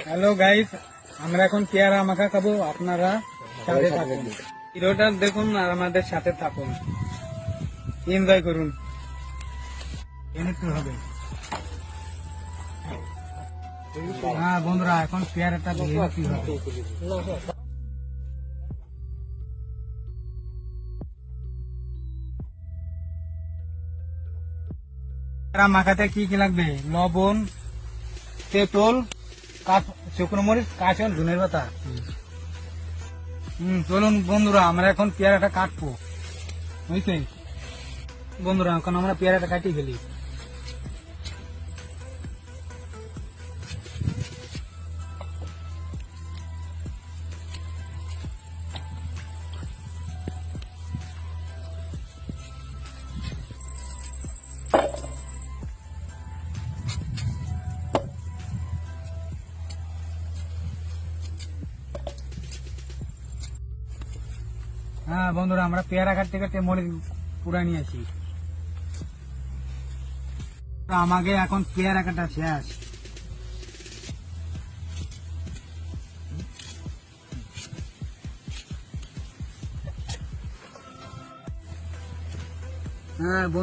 Hello guys, আমরা এখন পেয়ারা মাখা খাবো। আপনারা সাথে থাকুন, ভিডিওটা দেখুন আর আমাদের সাথে থাকুন, এনজয় করুন। হবে হ্যাঁ বন্ধুরা, এখন পেয়ারাটা দিয়ে কি হবে। পেয়ারা মাখাতে কি কি লাগবে? লবণ, তেঁতুল, শুকনো মরিচ, কাঁচন, ধনের পাতা। চলুন বন্ধুরা, আমরা এখন পেয়ারাটা কাটবো, বুঝছেন বন্ধুরা? এখন আমরা পেয়ারাটা কাটিয়ে ফেলি। হ্যাঁ বন্ধুরা, আমরা পেয়ারা কাটতে কাটতে মরিচ পুরা নিয়ে আসি। আমাকে এখন পেয়ারা কাটা শেষ। হ্যাঁ